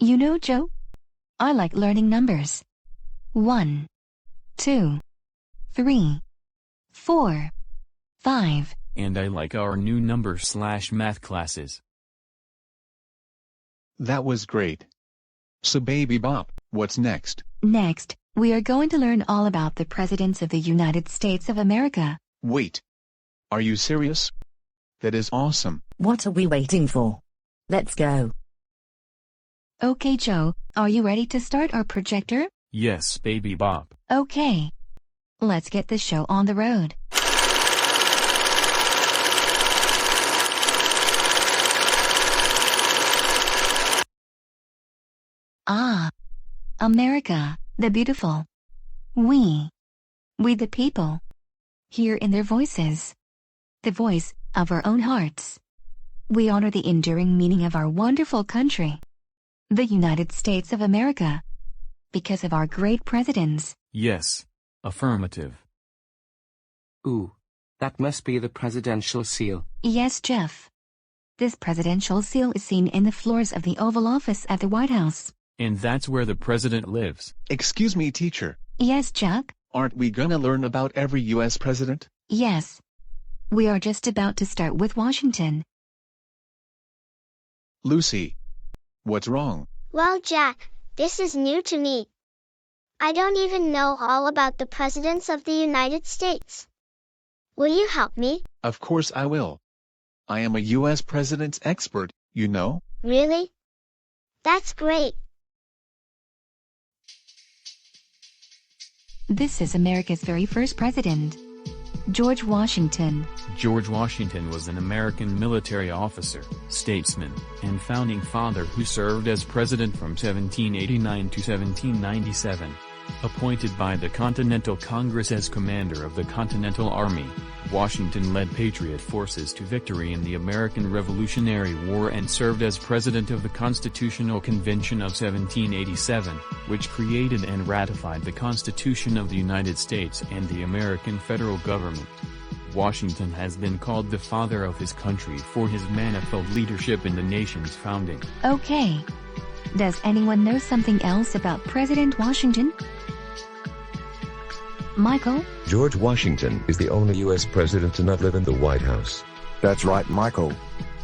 You know, Joe, I like learning numbers. 1, 2, 3, 4, 5. And I like our new number/math classes. That was great. So Baby Bop, what's next? Next, we are going to learn all about the presidents of the United States of America. Wait. Are you serious? That is awesome. What are we waiting for? Let's go. Okay, Joe, are you ready to start our projector? Yes, Baby Bop. Okay. Let's get the show on the road. Ah, America, the beautiful. We the people, hear in their voices, the voice of our own hearts. We honor the enduring meaning of our wonderful country, the United States of America, because of our great presidents. Yes, affirmative. Ooh, that must be the presidential seal. Yes, Jeff. This presidential seal is seen in the floors of the Oval Office at the White House. And that's where the president lives. Excuse me, teacher. Yes, Chuck? Aren't we gonna learn about every U.S. president? Yes. We are just about to start with Washington. Lucy. What's wrong? Well, Jack, this is new to me. I don't even know all about the presidents of the United States. Will you help me? Of course I will. I am a U.S. president's expert, you know? Really? That's great. This is America's very first president, George Washington. George Washington was an American military officer, statesman, and founding father who served as president from 1789 to 1797. Appointed by the Continental Congress as commander of the Continental Army, Washington led Patriot forces to victory in the American Revolutionary War and served as president of the Constitutional Convention of 1787, which created and ratified the Constitution of the United States and the American federal government. Washington has been called the father of his country for his manifold leadership in the nation's founding. Okay. Does anyone know something else about President Washington? Michael? George Washington is the only U.S. president to not live in the White House. That's right, Michael.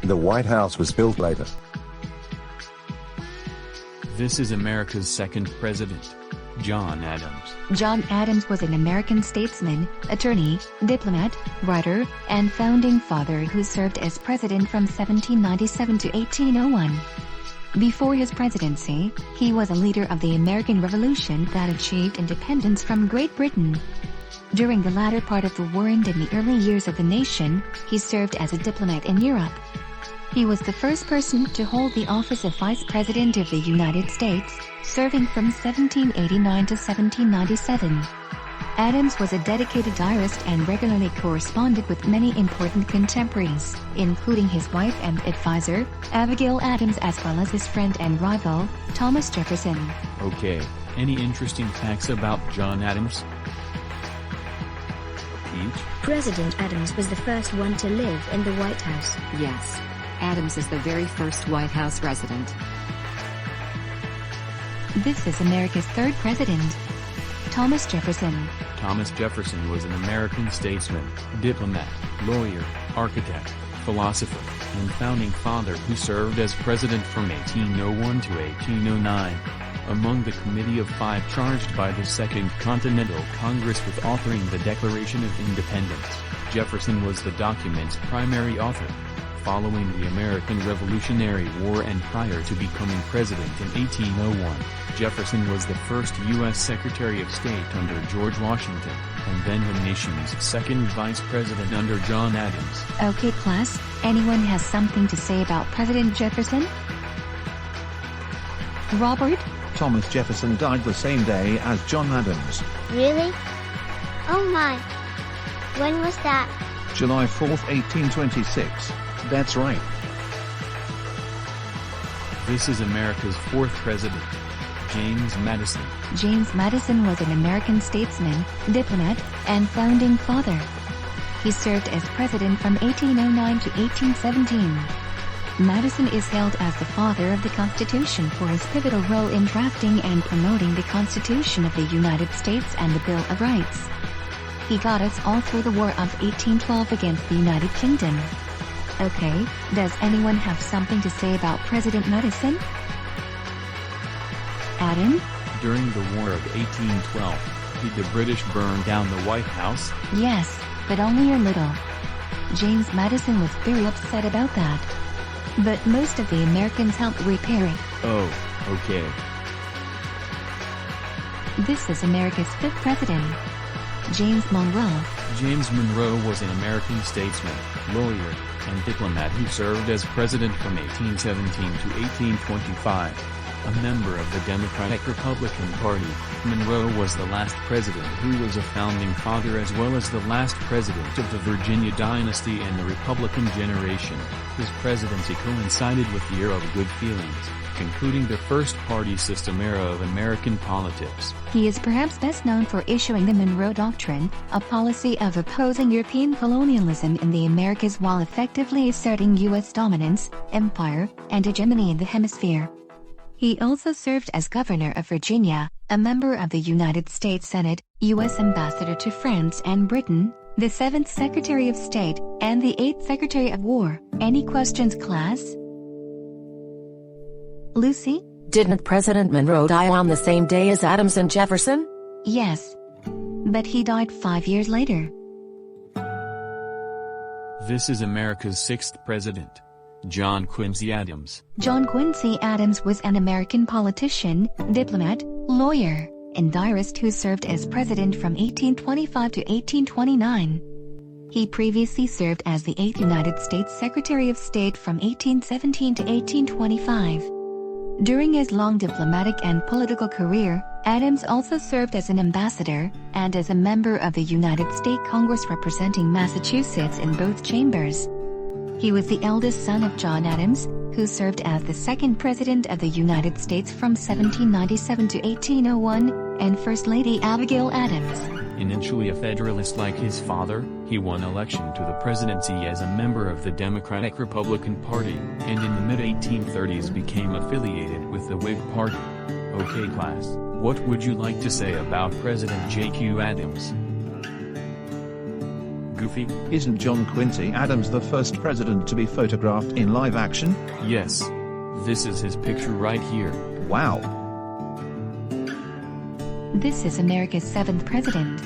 The White House was built later. This is America's second president, John Adams. John Adams was an American statesman, attorney, diplomat, writer, and founding father who served as president from 1797 to 1801. Before his presidency, he was a leader of the American Revolution that achieved independence from Great Britain. During the latter part of the war and in the early years of the nation, he served as a diplomat in Europe. He was the first person to hold the office of Vice President of the United States, serving from 1789 to 1797. Adams was a dedicated diarist and regularly corresponded with many important contemporaries, including his wife and advisor, Abigail Adams, as well as his friend and rival, Thomas Jefferson. Okay, any interesting facts about John Adams? Peach? President Adams was the first one to live in the White House. Yes. Adams is the very first White House resident. This is America's third president, Thomas Jefferson. Thomas Jefferson was an American statesman, diplomat, lawyer, architect, philosopher, and founding father who served as president from 1801 to 1809. Among the Committee of Five charged by the Second Continental Congress with authoring the Declaration of Independence, Jefferson was the document's primary author. Following the American Revolutionary War and prior to becoming president in 1801, Jefferson was the first U.S. Secretary of State under George Washington, and then the nation's second vice president under John Adams. Okay, class, anyone has something to say about President Jefferson? Robert? Thomas Jefferson died the same day as John Adams. Really? Oh my. When was that? July 4th, 1826. That's right. This is America's fourth president, James Madison. James Madison was an American statesman, diplomat, and founding father. He served as president from 1809 to 1817. Madison is hailed as the father of the Constitution for his pivotal role in drafting and promoting the Constitution of the United States and the Bill of Rights. He got us all through the War of 1812 against the United Kingdom. Okay, does anyone have something to say about President Madison? Adam? During the War of 1812, did the British burn down the White House? Yes, but only a little. James Madison was very upset about that. But most of the Americans helped repair it. Oh, okay. This is America's 5th president. James Monroe. James Monroe was an American statesman, lawyer, and diplomat who served as president from 1817 to 1825. A member of the Democratic Republican Party, Monroe was the last president who was a founding father as well as the last president of the Virginia dynasty and the Republican generation. His presidency coincided with the era of good feelings, concluding the first party system era of American politics. He is perhaps best known for issuing the Monroe Doctrine, a policy of opposing European colonialism in the Americas while effectively asserting U.S. dominance, empire, and hegemony in the hemisphere. He also served as governor of Virginia, a member of the United States Senate, U.S. ambassador to France and Britain, the 7th Secretary of State, and the 8th Secretary of War. Any questions, class? Lucy? Didn't President Monroe die on the same day as Adams and Jefferson? Yes. But he died 5 years later. This is America's 6th president, John Quincy Adams. John Quincy Adams was an American politician, diplomat, lawyer, and diarist who served as president from 1825 to 1829. He previously served as the 8th United States Secretary of State from 1817 to 1825. During his long diplomatic and political career, Adams also served as an ambassador, and as a member of the United States Congress representing Massachusetts in both chambers. He was the eldest son of John Adams, who served as the 2nd President of the United States from 1797 to 1801, and First Lady Abigail Adams. Initially a Federalist like his father, he won election to the presidency as a member of the Democratic Republican Party, and in the mid-1830s became affiliated with the Whig Party. Okay class, what would you like to say about President J.Q. Adams? Goofy? Isn't John Quincy Adams the first president to be photographed in live action? Yes. This is his picture right here. Wow. This is America's 7th president,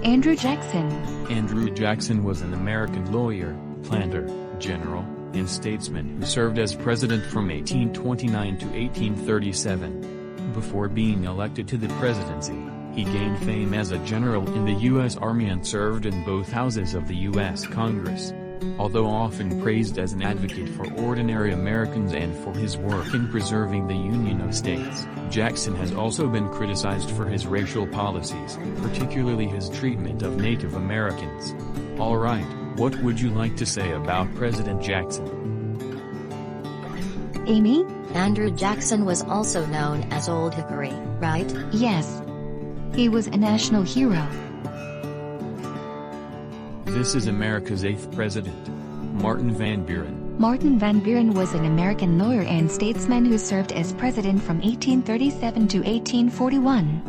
Andrew Jackson. Andrew Jackson was an American lawyer, planter, general, and statesman who served as president from 1829 to 1837. Before being elected to the presidency, he gained fame as a general in the U.S. Army and served in both houses of the U.S. Congress. Although often praised as an advocate for ordinary Americans and for his work in preserving the Union of States, Jackson has also been criticized for his racial policies, particularly his treatment of Native Americans. Alright, what would you like to say about President Jackson? Amy? Andrew Jackson was also known as Old Hickory, right? Yes. He was a national hero. This is America's 8th president, Martin Van Buren. Martin Van Buren was an American lawyer and statesman who served as president from 1837 to 1841.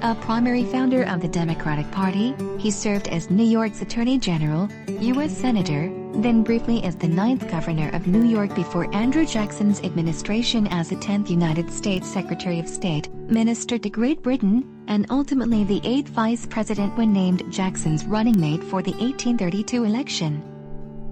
A primary founder of the Democratic Party, he served as New York's Attorney General, U.S. Senator, then briefly as the 9th Governor of New York before Andrew Jackson's administration as the 10th United States Secretary of State, Minister to Great Britain, and ultimately the 8th Vice President when named Jackson's running mate for the 1832 election.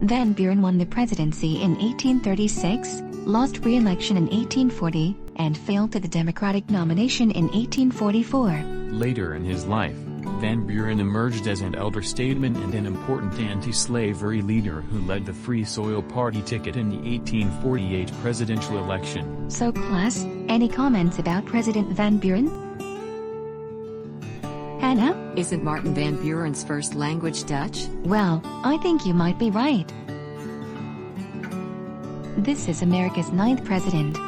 Van Buren won the presidency in 1836, lost re-election in 1840, and failed to the Democratic nomination in 1844. Later in his life, Van Buren emerged as an elder statesman and an important anti-slavery leader who led the Free Soil Party ticket in the 1848 presidential election. So class, any comments about President Van Buren? Hannah? Isn't Martin Van Buren's first language Dutch? Well, I think you might be right. This is America's 9th president,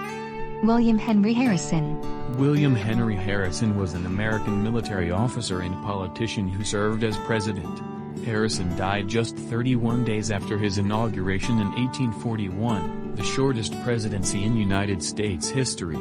William Henry Harrison. William Henry Harrison was an American military officer and politician who served as president, Harrison died just 31 days after his inauguration in 1841, the shortest presidency in United States history.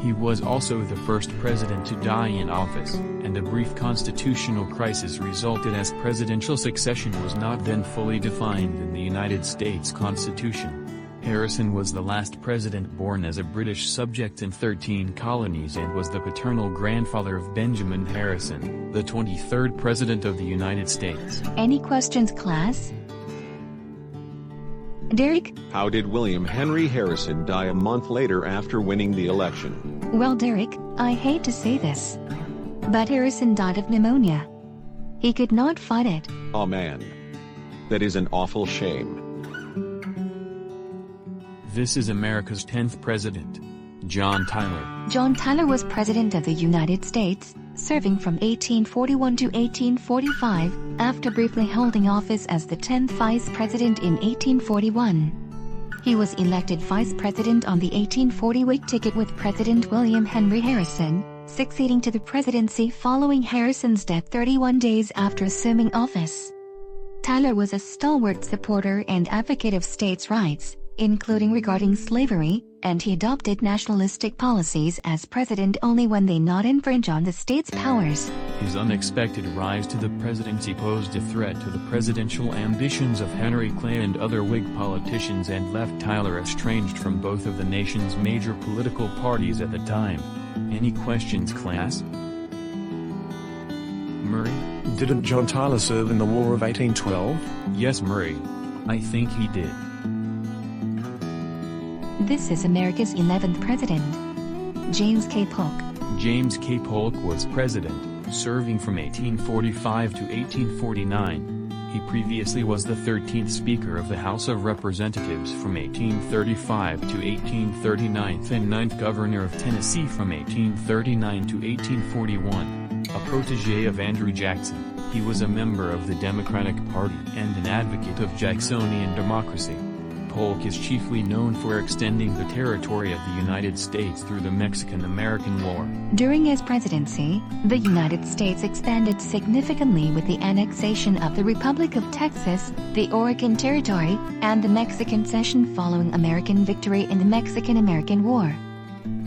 He was also the first president to die in office, and a brief constitutional crisis resulted as presidential succession was not then fully defined in the United States Constitution. Harrison was the last president born as a British subject in 13 colonies and was the paternal grandfather of Benjamin Harrison, the 23rd President of the United States. Any questions, class? Derek? How did William Henry Harrison die a month later after winning the election? Well, Derek, I hate to say this, but Harrison died of pneumonia. He could not fight it. Oh man. That is an awful shame. This is America's 10th president, John Tyler. John Tyler was President of the United States, serving from 1841 to 1845, after briefly holding office as the 10th Vice President in 1841. He was elected Vice President on the 1840 Whig ticket with President William Henry Harrison, succeeding to the presidency following Harrison's death 31 days after assuming office. Tyler was a stalwart supporter and advocate of states' rights, including regarding slavery, and he adopted nationalistic policies as president only when they not infringe on the state's powers. His unexpected rise to the presidency posed a threat to the presidential ambitions of Henry Clay and other Whig politicians and left Tyler estranged from both of the nation's major political parties at the time. Any questions, class? Murray? Didn't John Tyler serve in the War of 1812? Yes, Murray. I think he did. This is America's 11th president, James K. Polk. James K. Polk was president, serving from 1845 to 1849. He previously was the 13th Speaker of the House of Representatives from 1835 to 1839 and 9th Governor of Tennessee from 1839 to 1841. A protege of Andrew Jackson, he was a member of the Democratic Party and an advocate of Jacksonian democracy. Polk is chiefly known for extending the territory of the United States through the Mexican-American War. During his presidency, the United States expanded significantly with the annexation of the Republic of Texas, the Oregon Territory, and the Mexican Cession following American victory in the Mexican-American War.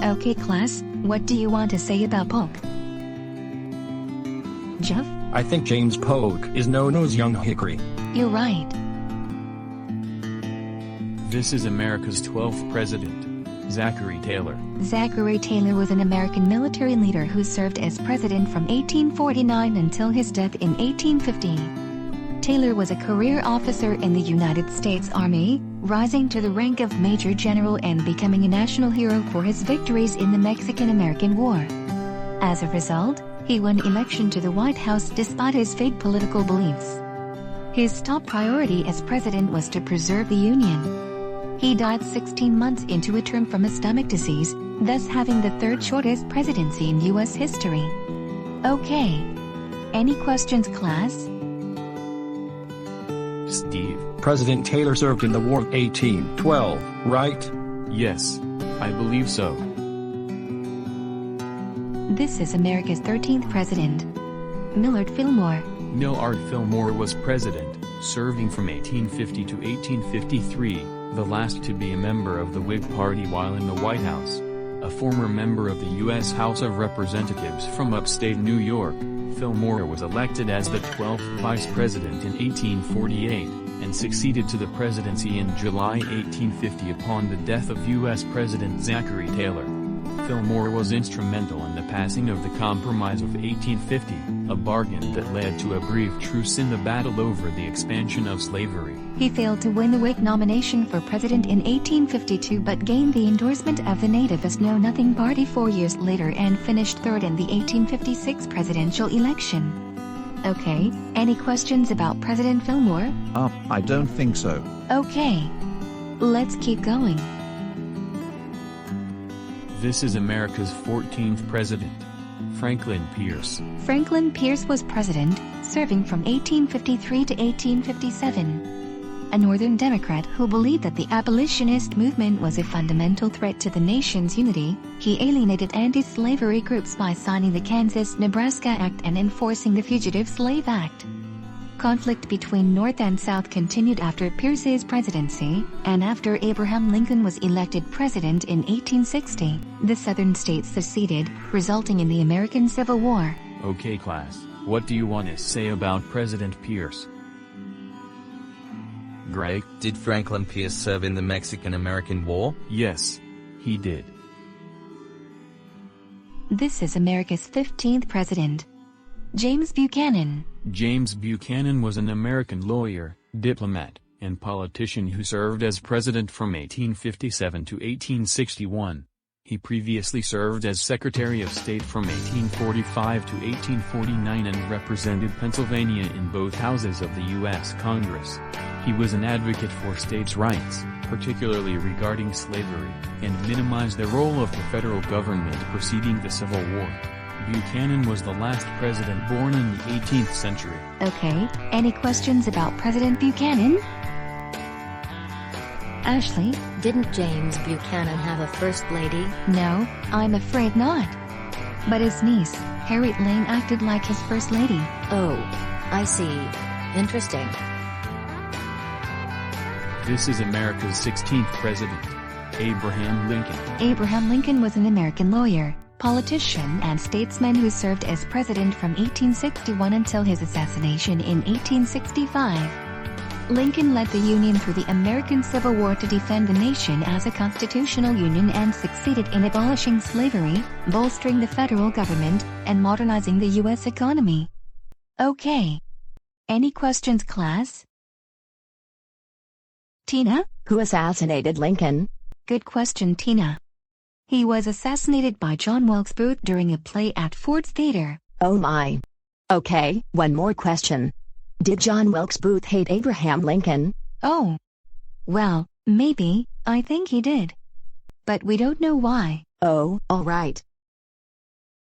Okay, class, what do you want to say about Polk? Jeff? I think James Polk is known as Young Hickory. You're right. This is America's 12th president, Zachary Taylor. Zachary Taylor was an American military leader who served as president from 1849 until his death in 1850. Taylor was a career officer in the United States Army, rising to the rank of Major General and becoming a national hero for his victories in the Mexican-American War. As a result, he won election to the White House despite his vague political beliefs. His top priority as president was to preserve the Union. He died 16 months into a term from a stomach disease, thus having the third shortest presidency in U.S. history. Okay. Any questions, class? Steve. President Taylor served in the War of 1812, right? Yes, I believe so. This is America's 13th president, Millard Fillmore. Millard Fillmore was president, serving from 1850 to 1853. The last to be a member of the Whig Party while in the White House. A former member of the U.S. House of Representatives from upstate New York, Fillmore was elected as the 12th Vice President in 1848, and succeeded to the presidency in July 1850 upon the death of U.S. President Zachary Taylor. Fillmore was instrumental in the passing of the Compromise of 1850, a bargain that led to a brief truce in the battle over the expansion of slavery. He failed to win the Whig nomination for president in 1852 but gained the endorsement of the nativist Know-Nothing Party 4 years later and finished third in the 1856 presidential election. Okay, any questions about President Fillmore? I don't think so. Okay. Let's keep going. This is America's 14th president, Franklin Pierce. Franklin Pierce was president, serving from 1853 to 1857. A Northern Democrat who believed that the abolitionist movement was a fundamental threat to the nation's unity, he alienated anti-slavery groups by signing the Kansas-Nebraska Act and enforcing the Fugitive Slave Act. Conflict between North and South continued after Pierce's presidency, and after Abraham Lincoln was elected president in 1860, the Southern states seceded, resulting in the American Civil War. Okay class, what do you want to say about President Pierce? Greg? Did Franklin Pierce serve in the Mexican-American War? Yes, he did. This is America's 15th president. James Buchanan. James Buchanan was an American lawyer, diplomat, and politician who served as president from 1857 to 1861. He previously served as Secretary of State from 1845 to 1849 and represented Pennsylvania in both houses of the U.S. Congress. He was an advocate for states' rights, particularly regarding slavery, and minimized the role of the federal government preceding the Civil War. Buchanan was the last president born in the 18th century. Okay, any questions about President Buchanan? Ashley? Didn't James Buchanan have a first lady? No, I'm afraid not. But his niece, Harriet Lane, acted like his first lady. Oh, I see. Interesting. This is America's 16th president, Abraham Lincoln. Abraham Lincoln was an American lawyer, politician and statesman who served as president from 1861 until his assassination in 1865. Lincoln led the Union through the American Civil War to defend the nation as a constitutional union and succeeded in abolishing slavery, bolstering the federal government, and modernizing the U.S. economy. Okay. Any questions, class? Tina? Who assassinated Lincoln? Good question, Tina. He was assassinated by John Wilkes Booth during a play at Ford's Theater. Oh my. Okay, one more question. Did John Wilkes Booth hate Abraham Lincoln? Oh. Well, maybe, I think he did. But we don't know why. Oh, all right.